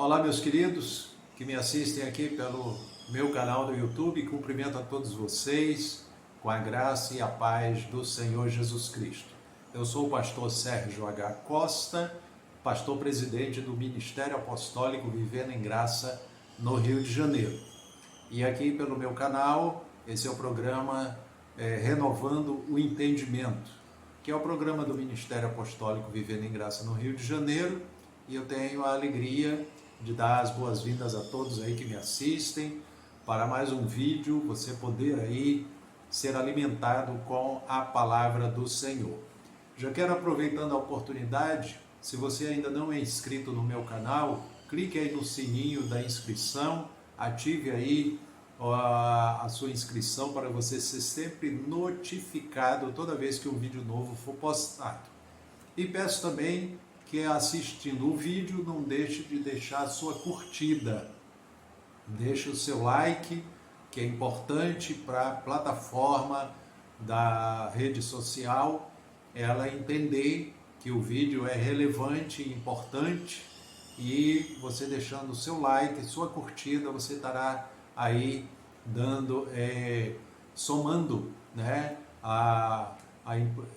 Olá, meus queridos que me assistem aqui pelo meu canal do YouTube. Cumprimento a todos vocês com a graça e a paz do Senhor Jesus Cristo. Eu sou o pastor Sérgio H. Costa, pastor presidente do Ministério Apostólico Vivendo em Graça no Rio de Janeiro. E aqui pelo meu canal, esse é o programa Renovando o Entendimento, que é o programa do Ministério Apostólico Vivendo em Graça no Rio de Janeiro. E eu tenho a alegria de dar as boas-vindas a todos aí que me assistem para mais um vídeo, você poder aí ser alimentado com a palavra do Senhor. Já quero, aproveitando a oportunidade, se você ainda não é inscrito no meu canal, clique aí no sininho da inscrição, ative aí a sua inscrição para você ser sempre notificado toda vez que um vídeo novo for postado. E peço também que, assistindo o vídeo, não deixe de deixar a sua curtida. Deixe o seu like, que é importante para a plataforma da rede social ela entender que o vídeo é relevante e importante, e você deixando o seu like, sua curtida, você estará aí dando, somando, né,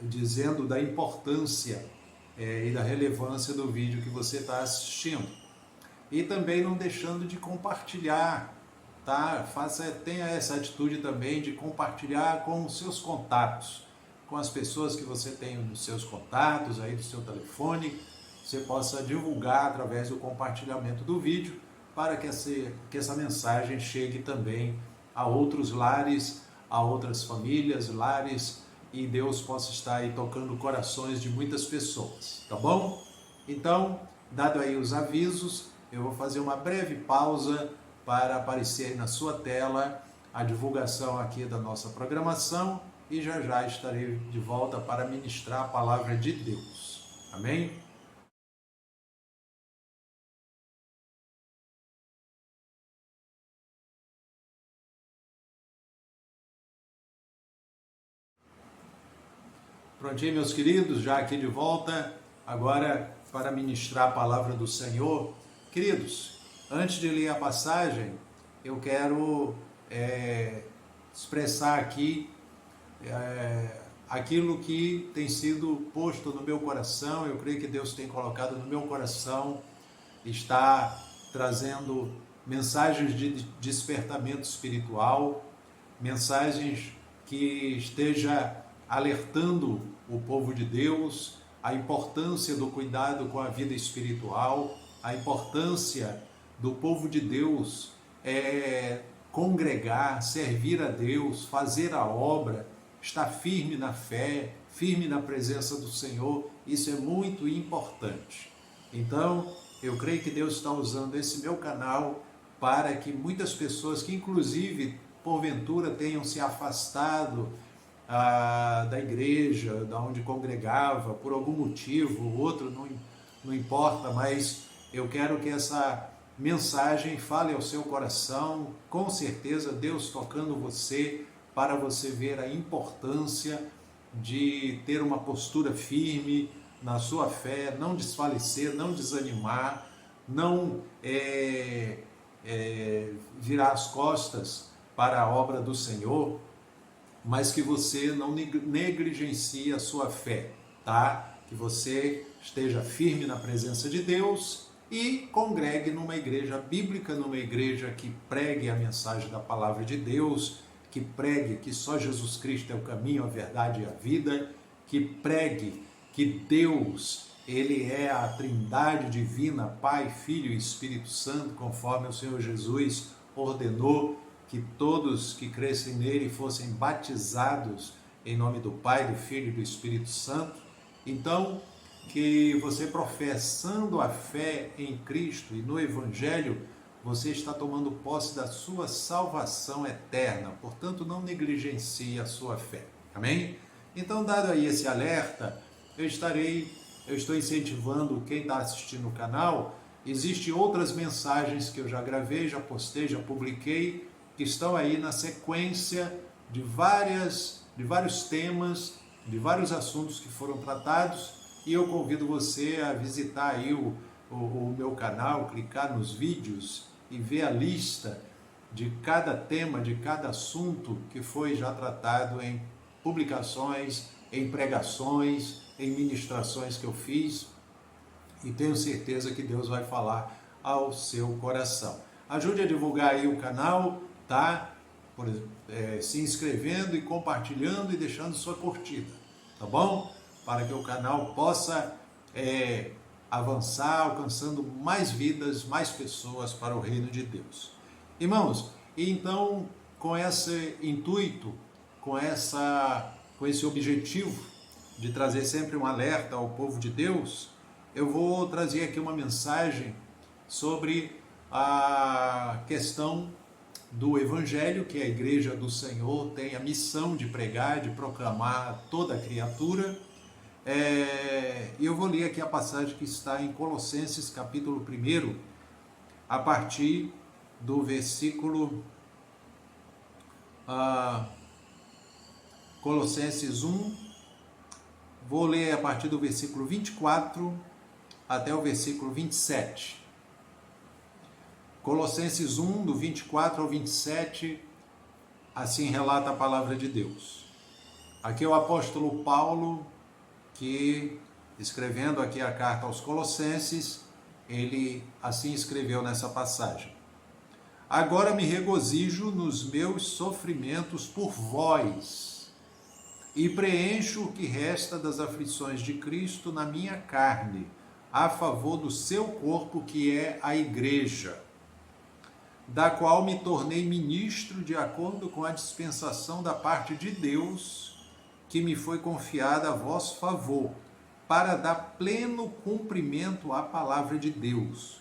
dizendo da importância e da relevância do vídeo que você está assistindo. E também não deixando de compartilhar, tá? Tenha essa atitude também de compartilhar com os seus contatos, com as pessoas que você tem nos seus contatos, aí do seu telefone. Você possa divulgar através do compartilhamento do vídeo, para que essa mensagem chegue também a outros lares, a outras famílias, lares, e Deus possa estar aí tocando corações de muitas pessoas, tá bom? Então, dado aí os avisos, eu vou fazer uma breve pausa para aparecer aí na sua tela a divulgação aqui da nossa programação, e já já estarei de volta para ministrar a palavra de Deus. Amém? Prontinho, meus queridos, já aqui de volta, agora para ministrar a palavra do Senhor. Queridos, antes de ler a passagem, eu quero expressar aqui aquilo que tem sido posto no meu coração. Eu creio que Deus tem colocado no meu coração, está trazendo mensagens de despertamento espiritual, mensagens que esteja alertando o povo de Deus a importância do cuidado com a vida espiritual, a importância do povo de Deus congregar, servir a Deus, fazer a obra, estar firme na fé, firme na presença do Senhor. Isso é muito importante. Então, eu creio que Deus está usando esse meu canal para que muitas pessoas que, inclusive, porventura tenham se afastado da igreja, da onde congregava, por algum motivo, outro, não importa, mas eu quero que essa mensagem fale ao seu coração, com certeza Deus tocando você, para você ver a importância de ter uma postura firme na sua fé, não desfalecer, não desanimar, não virar as costas para a obra do Senhor, mas que você não negligencie a sua fé, tá? Que você esteja firme na presença de Deus e congregue numa igreja bíblica, numa igreja que pregue a mensagem da palavra de Deus, que pregue que só Jesus Cristo é o caminho, a verdade e a vida, que pregue que Deus, Ele é a Trindade divina, Pai, Filho e Espírito Santo, conforme o Senhor Jesus ordenou que todos que crescem nele fossem batizados em nome do Pai, do Filho e do Espírito Santo. Então, que você, professando a fé em Cristo e no Evangelho, você está tomando posse da sua salvação eterna. Portanto, não negligencie a sua fé. Amém? Então, dado aí esse alerta, eu estou incentivando quem está assistindo o canal. Existem outras mensagens que eu já gravei, já postei, já publiquei, que estão aí na sequência de vários temas, de vários assuntos que foram tratados, e eu convido você a visitar aí o meu canal, clicar nos vídeos e ver a lista de cada tema, de cada assunto que foi já tratado em publicações, em pregações, em ministrações que eu fiz, e tenho certeza que Deus vai falar ao seu coração. Ajude a divulgar aí o canal, tá? Se inscrevendo e compartilhando e deixando sua curtida, tá bom? Para que o canal possa avançar, alcançando mais vidas, mais pessoas para o reino de Deus. Irmãos, então, com esse intuito, com esse objetivo de trazer sempre um alerta ao povo de Deus, eu vou trazer aqui uma mensagem sobre a questão do Evangelho, que a Igreja do Senhor tem a missão de pregar, de proclamar a toda criatura. E eu vou ler aqui a passagem que está em Colossenses capítulo 1, a partir do versículo Colossenses 1, vou ler a partir do versículo 24 até o versículo 27. Colossenses 1, do 24 ao 27, assim relata a palavra de Deus. Aqui é o apóstolo Paulo, que, escrevendo aqui a carta aos Colossenses, ele assim escreveu nessa passagem: agora me regozijo nos meus sofrimentos por vós, e preencho o que resta das aflições de Cristo na minha carne, a favor do seu corpo, que é a igreja, da qual me tornei ministro de acordo com a dispensação da parte de Deus, que me foi confiada a vosso favor, para dar pleno cumprimento à palavra de Deus,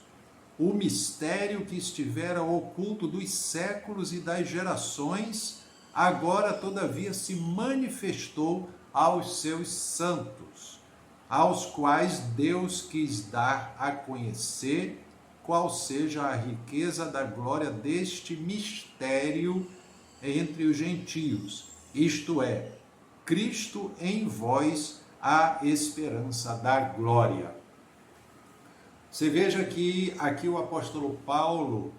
o mistério que estivera oculto dos séculos e das gerações, agora todavia se manifestou aos seus santos, aos quais Deus quis dar a conhecer qual seja a riqueza da glória deste mistério entre os gentios, isto é, Cristo em vós, a esperança da glória. Você veja que aqui o apóstolo Paulo,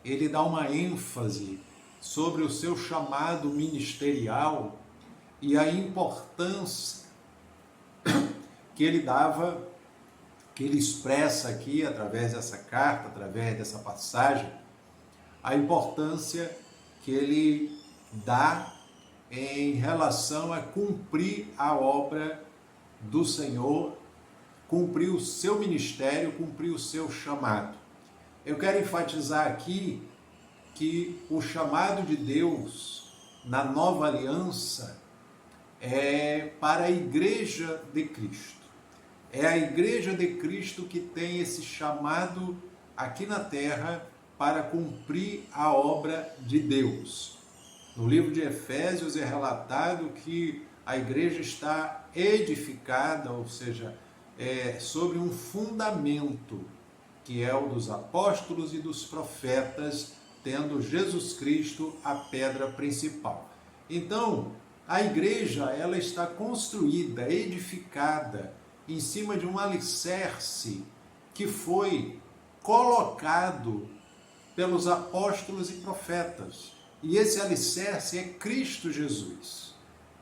ele dá uma ênfase sobre o seu chamado ministerial e a importância que ele dava, que ele expressa aqui através dessa carta, através dessa passagem, a importância que ele dá em relação a cumprir a obra do Senhor, cumprir o seu ministério, cumprir o seu chamado. Eu quero enfatizar aqui que o chamado de Deus na nova aliança é para a igreja de Cristo. É a igreja de Cristo que tem esse chamado aqui na terra para cumprir a obra de Deus. No livro de Efésios é relatado que a igreja está edificada, ou seja, sobre um fundamento, que é o dos apóstolos e dos profetas, tendo Jesus Cristo a pedra principal. Então, a igreja, ela está construída, edificada, em cima de um alicerce que foi colocado pelos apóstolos e profetas. E esse alicerce é Cristo Jesus.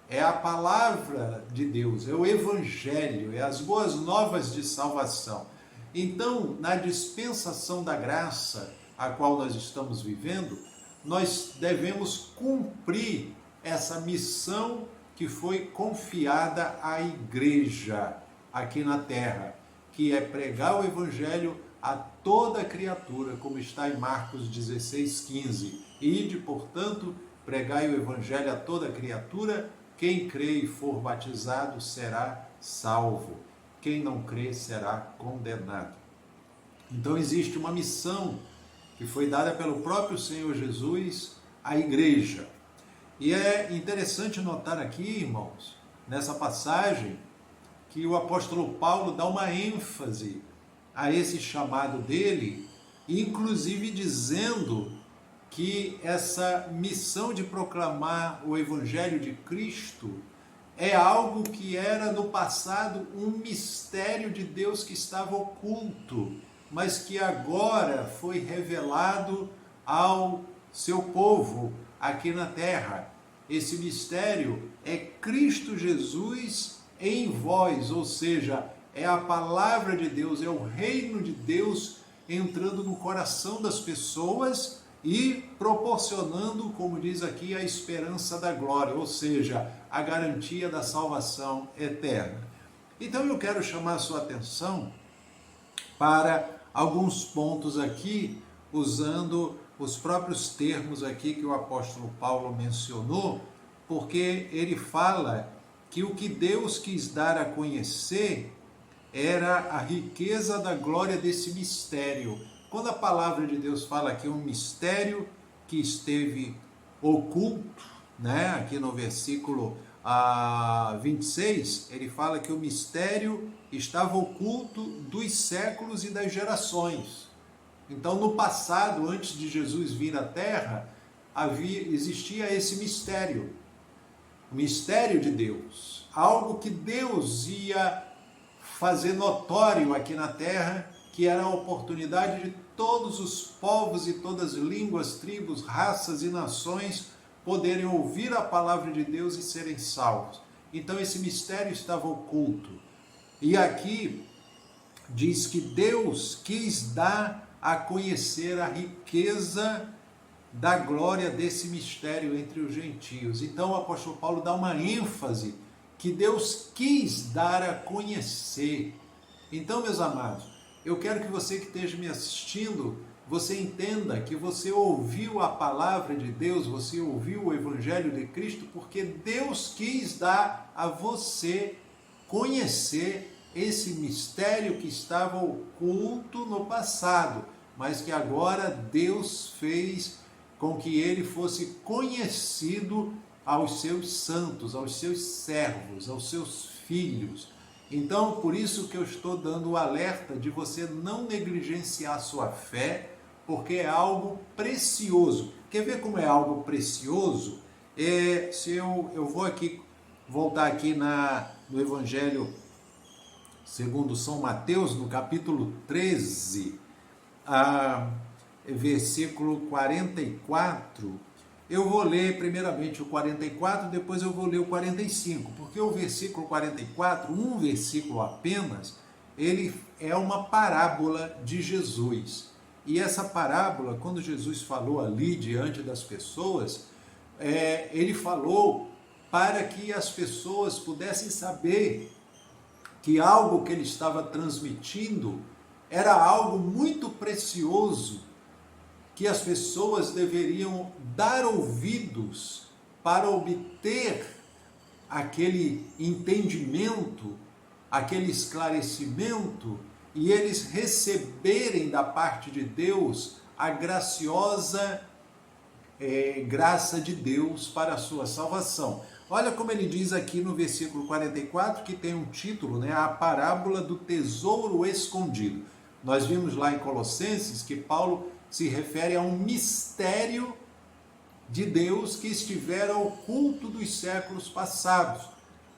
É a palavra de Deus, é o Evangelho, é as boas novas de salvação. Então, na dispensação da graça a qual nós estamos vivendo, nós devemos cumprir essa missão que foi confiada à igreja aqui na terra, que é pregar o Evangelho a toda criatura, como está em Marcos 16:15. Ide, portanto, pregai o Evangelho a toda criatura, quem crê e for batizado será salvo, quem não crê será condenado. Então existe uma missão que foi dada pelo próprio Senhor Jesus à igreja. E é interessante notar aqui, irmãos, nessa passagem, que o apóstolo Paulo dá uma ênfase a esse chamado dele, inclusive dizendo que essa missão de proclamar o Evangelho de Cristo é algo que era no passado um mistério de Deus que estava oculto, mas que agora foi revelado ao seu povo aqui na terra. Esse mistério é Cristo Jesus em vós, ou seja, é a palavra de Deus, é o reino de Deus entrando no coração das pessoas e proporcionando, como diz aqui, a esperança da glória, ou seja, a garantia da salvação eterna. Então eu quero chamar a sua atenção para alguns pontos aqui, usando os próprios termos aqui que o apóstolo Paulo mencionou, porque ele fala que o que Deus quis dar a conhecer era a riqueza da glória desse mistério. Quando a palavra de Deus fala que um mistério que esteve oculto, né? Aqui no versículo 26, ele fala que o mistério estava oculto dos séculos e das gerações. Então, no passado, antes de Jesus vir à Terra, existia esse mistério, o mistério de Deus, algo que Deus ia fazer notório aqui na Terra, que era a oportunidade de todos os povos e todas as línguas, tribos, raças e nações poderem ouvir a palavra de Deus e serem salvos. Então esse mistério estava oculto. E aqui diz que Deus quis dar a conhecer a riqueza da glória desse mistério entre os gentios. Então o apóstolo Paulo dá uma ênfase que Deus quis dar a conhecer. Então, meus amados, eu quero que você que esteja me assistindo, você entenda que você ouviu a palavra de Deus, você ouviu o Evangelho de Cristo, porque Deus quis dar a você conhecer esse mistério que estava oculto no passado, mas que agora Deus fez com que ele fosse conhecido aos seus santos, aos seus servos, aos seus filhos. Então, por isso que eu estou dando o alerta de você não negligenciar a sua fé, porque é algo precioso. Quer ver como é algo precioso? Se eu vou aqui, voltar aqui no Evangelho segundo São Mateus, no capítulo 13, versículo 44, eu vou ler primeiramente o 44, depois eu vou ler o 45, porque o versículo 44, um versículo apenas, ele é uma parábola de Jesus. E essa parábola, quando Jesus falou ali diante das pessoas, ele falou para que as pessoas pudessem saber que algo que ele estava transmitindo era algo muito precioso, que as pessoas deveriam dar ouvidos para obter aquele entendimento, aquele esclarecimento, e eles receberem da parte de Deus a graciosa graça de Deus para a sua salvação. Olha como ele diz aqui no versículo 44, que tem um título, né? A parábola do tesouro escondido. Nós vimos lá em Colossenses que Paulo se refere a um mistério de Deus que estivera oculto dos séculos passados.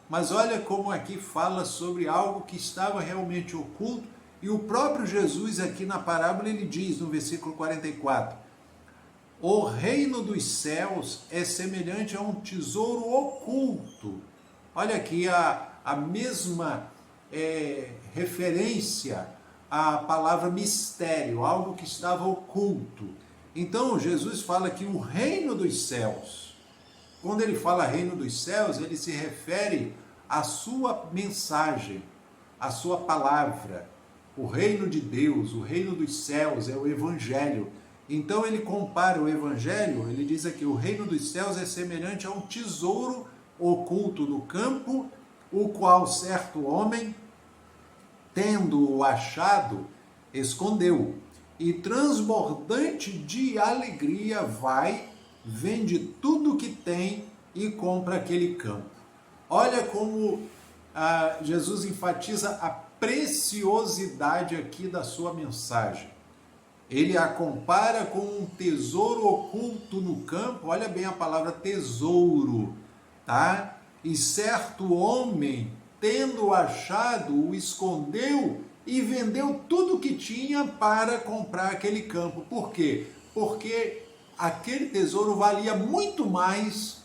Mas olha como aqui fala sobre algo que estava realmente oculto, e o próprio Jesus aqui na parábola ele diz no versículo 44, o reino dos céus é semelhante a um tesouro oculto. Olha aqui a mesma referência à palavra mistério, algo que estava oculto. Então Jesus fala que o reino dos céus, quando ele fala reino dos céus, ele se refere à sua mensagem, à sua palavra. O reino de Deus, o reino dos céus é o Evangelho. Então ele compara o Evangelho, ele diz aqui, o reino dos céus é semelhante a um tesouro oculto no campo, o qual certo homem, tendo-o achado, escondeu, e transbordante de alegria vai, vende tudo o que tem e compra aquele campo. Olha como Jesus enfatiza a preciosidade aqui da sua mensagem. Ele a compara com um tesouro oculto no campo. Olha bem a palavra tesouro, tá? E certo homem, tendo achado, o escondeu e vendeu tudo o que tinha para comprar aquele campo. Por quê? Porque aquele tesouro valia muito mais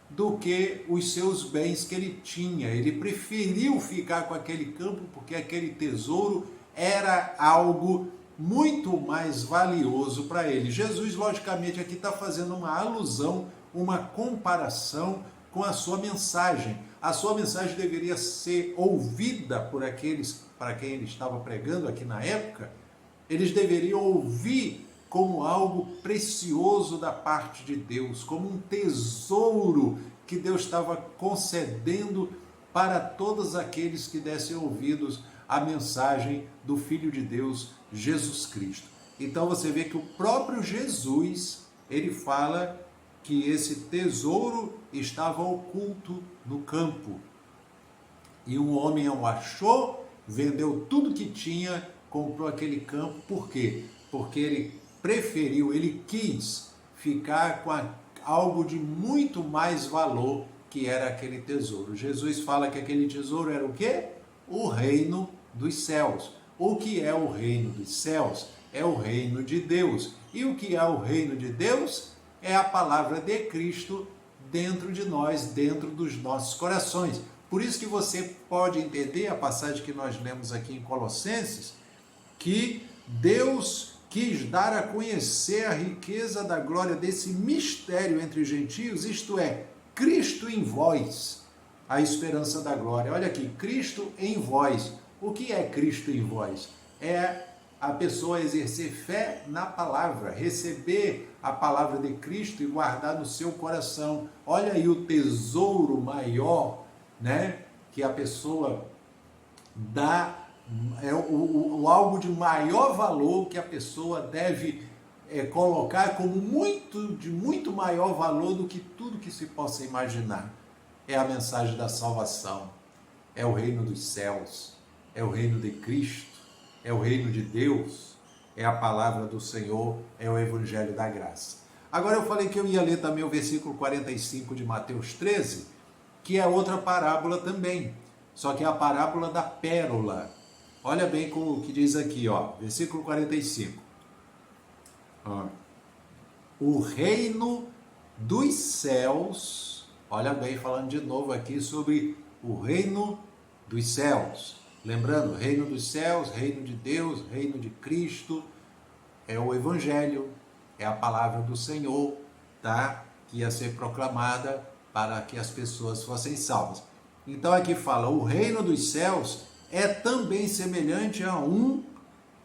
do que os seus bens que ele tinha. Ele preferiu ficar com aquele campo porque aquele tesouro era algo muito mais valioso para ele. Jesus, logicamente, aqui está fazendo uma alusão, uma comparação com a sua mensagem. A sua mensagem deveria ser ouvida por aqueles para quem ele estava pregando aqui na época. Eles deveriam ouvir como algo precioso da parte de Deus, como um tesouro que Deus estava concedendo para todos aqueles que dessem ouvidos à mensagem do Filho de Deus, Jesus Cristo. Então você vê que o próprio Jesus, ele fala que esse tesouro estava oculto no campo. E um homem o achou, vendeu tudo que tinha, comprou aquele campo. Por quê? Porque ele preferiu, ele quis ficar com algo de muito mais valor, que era aquele tesouro. Jesus fala que aquele tesouro era o quê? O reino dos céus. O que é o reino dos céus? É o reino de Deus. E o que é o reino de Deus? É a palavra de Cristo dentro de nós, dentro dos nossos corações. Por isso que você pode entender a passagem que nós lemos aqui em Colossenses, que Deus quis dar a conhecer a riqueza da glória desse mistério entre os gentios, isto é, Cristo em vós, a esperança da glória. Olha aqui, Cristo em vós. O que é Cristo em vós? É a pessoa exercer fé na palavra, receber a palavra de Cristo e guardar no seu coração. Olha aí o tesouro maior, né, que a pessoa dá, é o algo de maior valor que a pessoa deve colocar como de muito maior valor do que tudo que se possa imaginar. É a mensagem da salvação, é o reino dos céus, é o reino de Cristo, é o reino de Deus, é a palavra do Senhor, é o evangelho da graça. Agora eu falei que eu ia ler também o versículo 45 de Mateus 13, que é outra parábola também, só que é a parábola da pérola. Olha bem o que diz aqui, ó, versículo 45. O reino dos céus, olha bem, falando de novo aqui sobre o reino dos céus. Lembrando, reino dos céus, reino de Deus, reino de Cristo, é o evangelho, é a palavra do Senhor, tá? Que ia ser proclamada para que as pessoas fossem salvas. Então aqui fala, o reino dos céus é também semelhante a um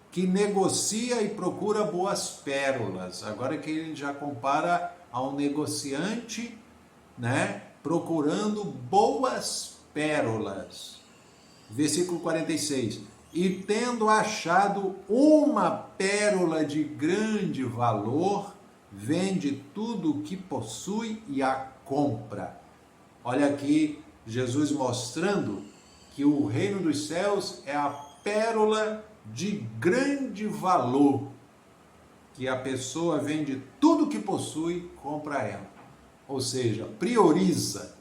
que negocia e procura boas pérolas. Agora que ele já compara a um negociante, né, procurando boas pérolas. Versículo 46. E tendo achado uma pérola de grande valor, vende tudo o que possui e a compra. Olha aqui Jesus mostrando que o reino dos céus é a pérola de grande valor, que a pessoa vende tudo que possui, compra ela. Ou seja, prioriza,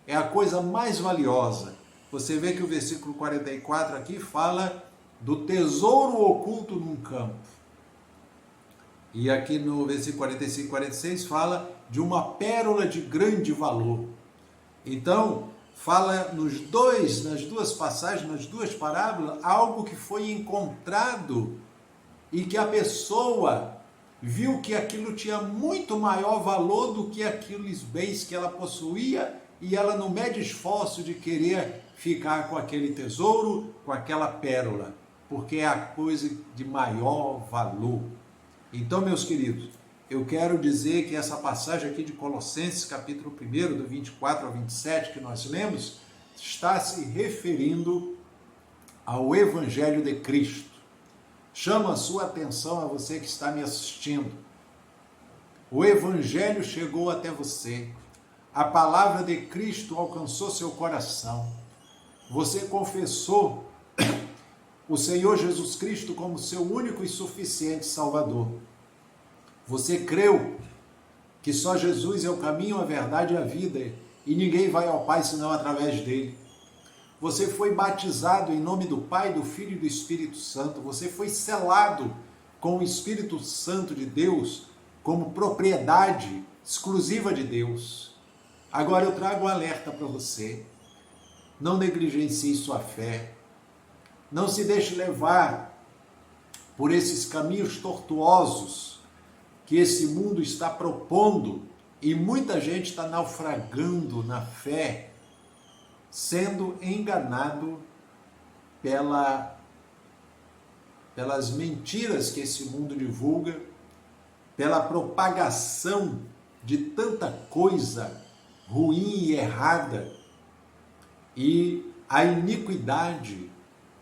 é a coisa mais valiosa. Você vê que o versículo 44 aqui fala do tesouro oculto num campo. E aqui no versículo 45 e 46 fala de uma pérola de grande valor. Então, fala nas duas passagens, nas duas parábolas, algo que foi encontrado e que a pessoa viu que aquilo tinha muito maior valor do que aqueles bens que ela possuía, e ela não mede esforço de querer ficar com aquele tesouro, com aquela pérola, porque é a coisa de maior valor. Então, meus queridos, eu quero dizer que essa passagem aqui de Colossenses, capítulo 1, do 24 ao 27, que nós lemos, está se referindo ao Evangelho de Cristo. Chama a sua atenção a você que está me assistindo. O Evangelho chegou até você. A palavra de Cristo alcançou seu coração. Você confessou o Senhor Jesus Cristo como seu único e suficiente Salvador. Você creu que só Jesus é o caminho, a verdade e a vida, e ninguém vai ao Pai senão através dele. Você foi batizado em nome do Pai, do Filho e do Espírito Santo. Você foi selado com o Espírito Santo de Deus como propriedade exclusiva de Deus. Agora eu trago um alerta para você. Não negligencie sua fé. Não se deixe levar por esses caminhos tortuosos que esse mundo está propondo, e muita gente está naufragando na fé, sendo enganado pelas mentiras que esse mundo divulga, pela propagação de tanta coisa ruim e errada, e a iniquidade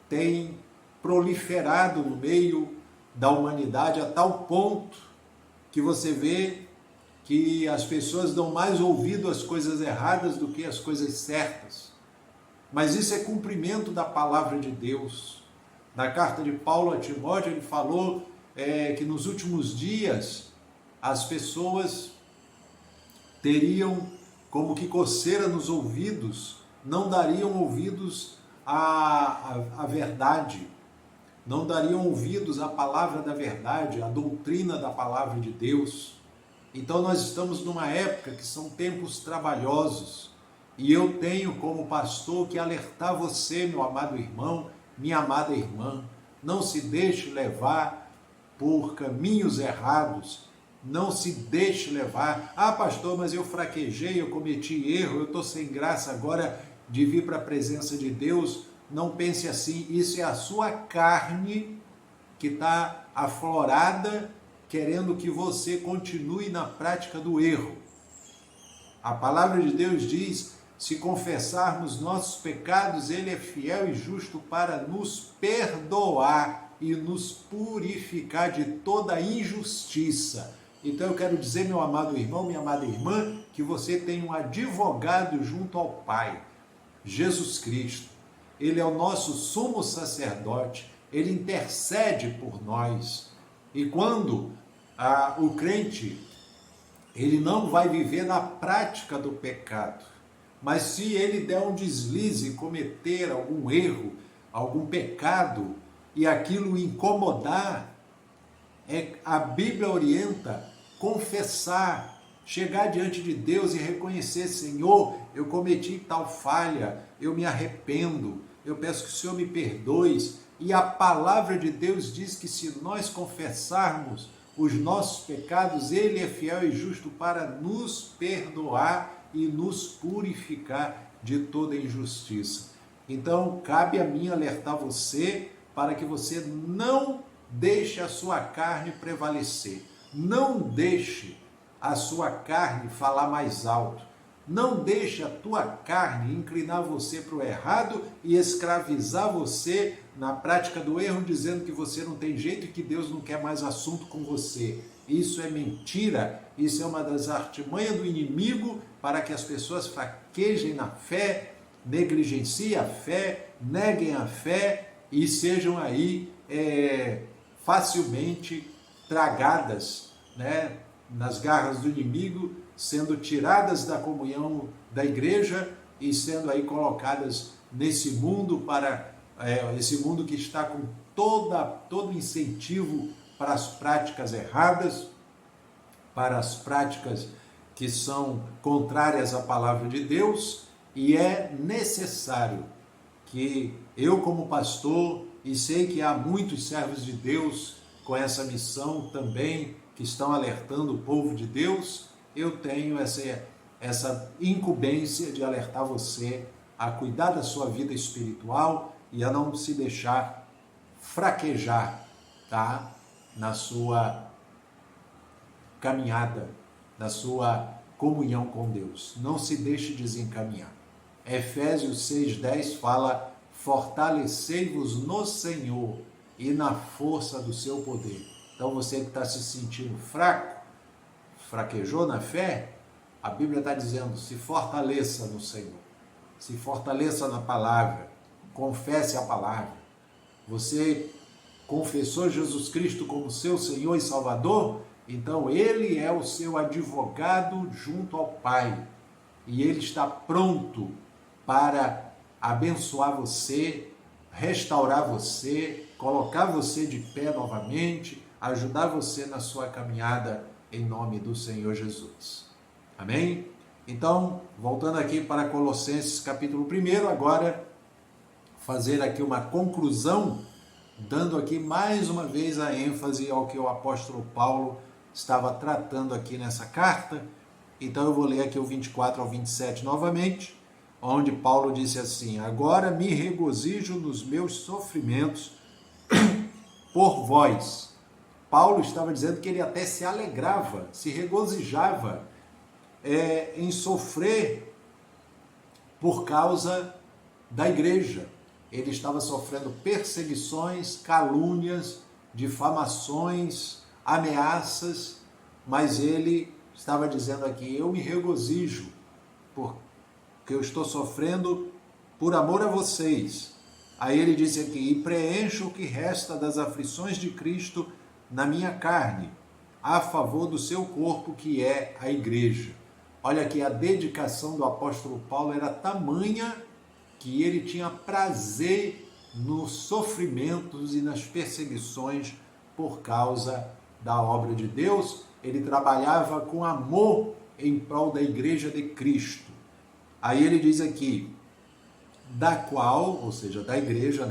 tem proliferado no meio da humanidade a tal ponto que você vê que as pessoas dão mais ouvido às coisas erradas do que às coisas certas. Mas isso é cumprimento da palavra de Deus. Na carta de Paulo a Timóteo, ele falou que nos últimos dias as pessoas teriam como que coceira nos ouvidos, não dariam ouvidos à verdade, não dariam ouvidos à palavra da verdade, à doutrina da palavra de Deus. Então nós estamos numa época que são tempos trabalhosos, e eu tenho como pastor que alertar você, meu amado irmão, minha amada irmã, não se deixe levar por caminhos errados, não se deixe levar, pastor, mas eu fraquejei, eu cometi erro, eu estou sem graça agora de vir para a presença de Deus. Não pense assim, isso é a sua carne que está aflorada, querendo que você continue na prática do erro. A palavra de Deus diz: se confessarmos nossos pecados, Ele é fiel e justo para nos perdoar e nos purificar de toda injustiça. Então eu quero dizer, meu amado irmão, minha amada irmã, que você tem um advogado junto ao Pai, Jesus Cristo. Ele é o nosso sumo sacerdote, ele intercede por nós. E quando o crente, ele não vai viver na prática do pecado, mas se ele der um deslize, cometer algum erro, algum pecado, e aquilo incomodar, a Bíblia orienta confessar, chegar diante de Deus e reconhecer: Senhor, eu cometi tal falha, eu me arrependo, eu peço que o Senhor me perdoe. E a palavra de Deus diz que se nós confessarmos os nossos pecados, Ele é fiel e justo para nos perdoar e nos purificar de toda injustiça. Então, cabe a mim alertar você para que você não deixe a sua carne prevalecer. Não deixe a sua carne falar mais alto. Não deixe a tua carne inclinar você para o errado e escravizar você na prática do erro, dizendo que você não tem jeito e que Deus não quer mais assunto com você. Isso é mentira, isso é uma das artimanhas do inimigo para que as pessoas fraquejem na fé, negligenciem a fé, neguem a fé e sejam aí facilmente tragadas, né, nas garras do inimigo, sendo tiradas da comunhão da igreja e sendo aí colocadas nesse mundo, esse mundo que está com todo incentivo para as práticas erradas, para as práticas que são contrárias à palavra de Deus. E é necessário que eu, como pastor, e sei que há muitos servos de Deus com essa missão também, que estão alertando o povo de Deus, eu tenho essa incumbência de alertar você a cuidar da sua vida espiritual e a não se deixar fraquejar, tá? Na sua caminhada, na sua comunhão com Deus. Não se deixe desencaminhar. Efésios 6,10 fala: fortalecei-vos no Senhor e na força do seu poder. Então você que está se sentindo fraco, fraquejou na fé, a Bíblia está dizendo: se fortaleça no Senhor, se fortaleça na palavra, confesse a palavra. Você confessou Jesus Cristo como seu Senhor e Salvador? Então Ele é o seu advogado junto ao Pai. e Ele está pronto para abençoar você, restaurar você, colocar você de pé novamente, ajudar você na sua caminhada em nome do Senhor Jesus. Amém? Então, voltando aqui para Colossenses capítulo 1, agora fazer aqui uma conclusão, dando aqui mais uma vez a ênfase ao que o apóstolo Paulo estava tratando aqui nessa carta. Então eu vou ler aqui o 24 ao 27 novamente, onde Paulo disse assim: agora me regozijo nos meus sofrimentos por vós. Paulo estava dizendo que ele até se alegrava, se regozijava em sofrer por causa da igreja. Ele estava sofrendo perseguições, calúnias, difamações, ameaças, mas ele estava dizendo aqui: eu me regozijo, porque eu estou sofrendo por amor a vocês. Aí ele disse aqui: e preencho o que resta das aflições de Cristo na minha carne, a favor do seu corpo, que é a igreja. Olha aqui, a dedicação do apóstolo Paulo era tamanha que ele tinha prazer nos sofrimentos e nas perseguições por causa da obra de Deus. Ele trabalhava com amor em prol da igreja de Cristo. Aí ele diz aqui: da qual, ou seja, da igreja,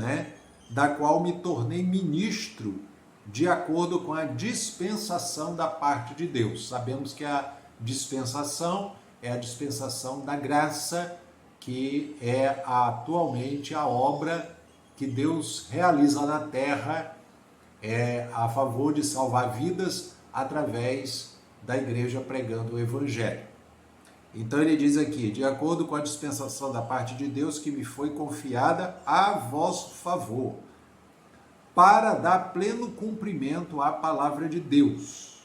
da qual me tornei ministro de acordo com a dispensação da parte de Deus. Sabemos que a dispensação é a dispensação da graça, que é atualmente a obra que Deus realiza na terra a favor de salvar vidas através da igreja pregando o evangelho. Então ele diz aqui: de acordo com a dispensação da parte de Deus que me foi confiada a vosso favor, para dar pleno cumprimento à palavra de Deus.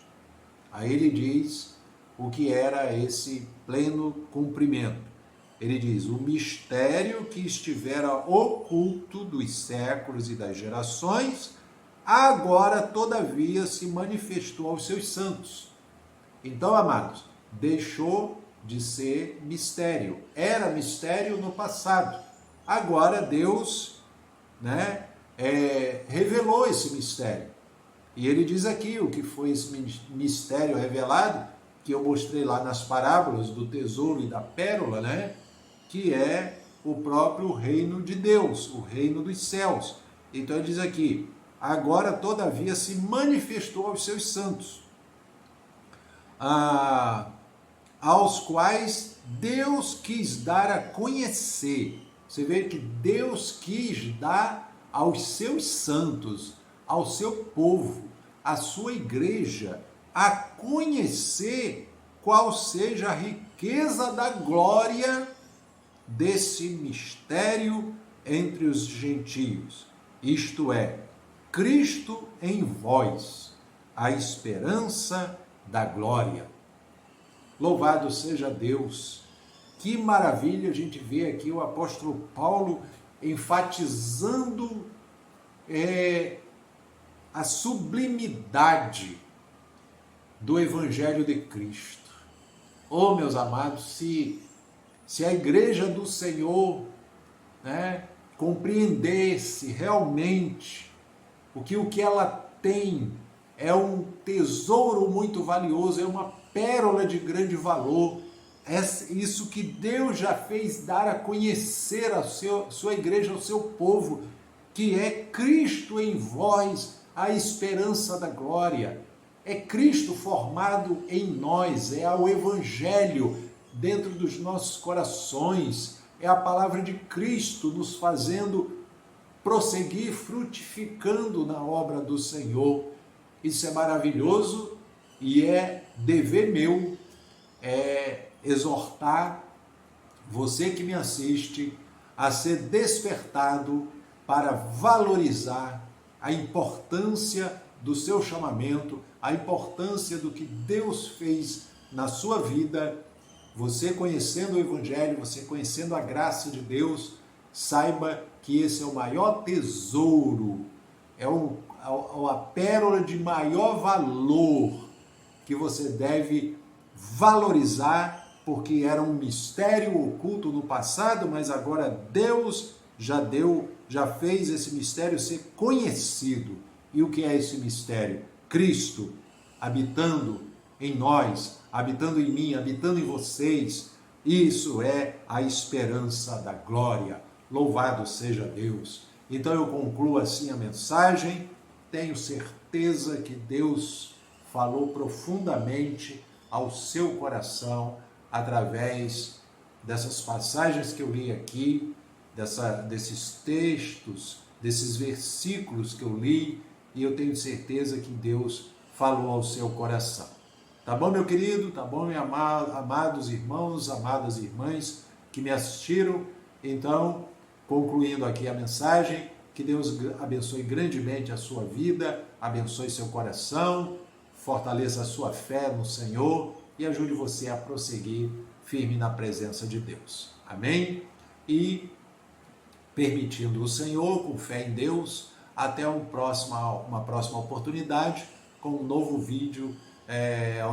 Aí ele diz o que era esse pleno cumprimento. Ele diz: o mistério que estivera oculto dos séculos e das gerações, agora todavia se manifestou aos seus santos. Então, amados, deixou de ser mistério. Era mistério no passado. Agora Deus, revelou esse mistério. E ele diz aqui o que foi esse mistério revelado, que eu mostrei lá nas parábolas do tesouro e da pérola, que é o próprio reino de Deus, o reino dos céus. Então ele diz aqui: agora todavia se manifestou aos seus santos, aos quais Deus quis dar a conhecer. Você vê que Deus quis dar aos seus santos, ao seu povo, à sua igreja, a conhecer qual seja a riqueza da glória desse mistério entre os gentios. Isto é, Cristo em vós, a esperança da glória. Louvado seja Deus! Que maravilha a gente vê aqui o apóstolo Paulo enfatizando a sublimidade do Evangelho de Cristo. Oh, meus amados, se a igreja do Senhor compreendesse realmente o que ela tem é um tesouro muito valioso, é uma pérola de grande valor, isso que Deus já fez dar a conhecer a sua igreja, ao seu povo, que é Cristo em vós, a esperança da glória. É Cristo formado em nós, é o Evangelho dentro dos nossos corações, é a palavra de Cristo nos fazendo prosseguir, frutificando na obra do Senhor. Isso é maravilhoso e é dever meu exortar você que me assiste a ser despertado para valorizar a importância do seu chamamento, a importância do que Deus fez na sua vida. Você conhecendo o Evangelho, você conhecendo a graça de Deus, saiba que esse é o maior tesouro, é a pérola de maior valor que você deve valorizar, porque era um mistério oculto no passado, mas agora Deus já fez esse mistério ser conhecido. E o que é esse mistério? Cristo habitando em nós, habitando em mim, habitando em vocês. Isso é a esperança da glória. Louvado seja Deus. Então eu concluo assim a mensagem. Tenho certeza que Deus falou profundamente ao seu coração através dessas passagens que eu li aqui, desses textos, desses versículos que eu li, e eu tenho certeza que Deus falou ao seu coração. Tá bom, meu querido? Tá bom, meus amados irmãos, amadas irmãs que me assistiram? Então, concluindo aqui a mensagem, que Deus abençoe grandemente a sua vida, abençoe seu coração, fortaleça a sua fé no Senhor e ajude você a prosseguir firme na presença de Deus. Amém? E, permitindo o Senhor, com fé em Deus, até uma próxima oportunidade com um novo vídeo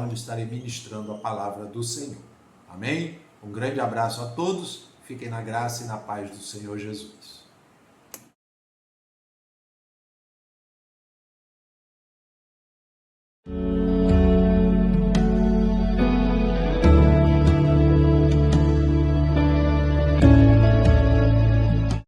onde estarei ministrando a palavra do Senhor. Amém? Um grande abraço a todos, fiquem na graça e na paz do Senhor Jesus.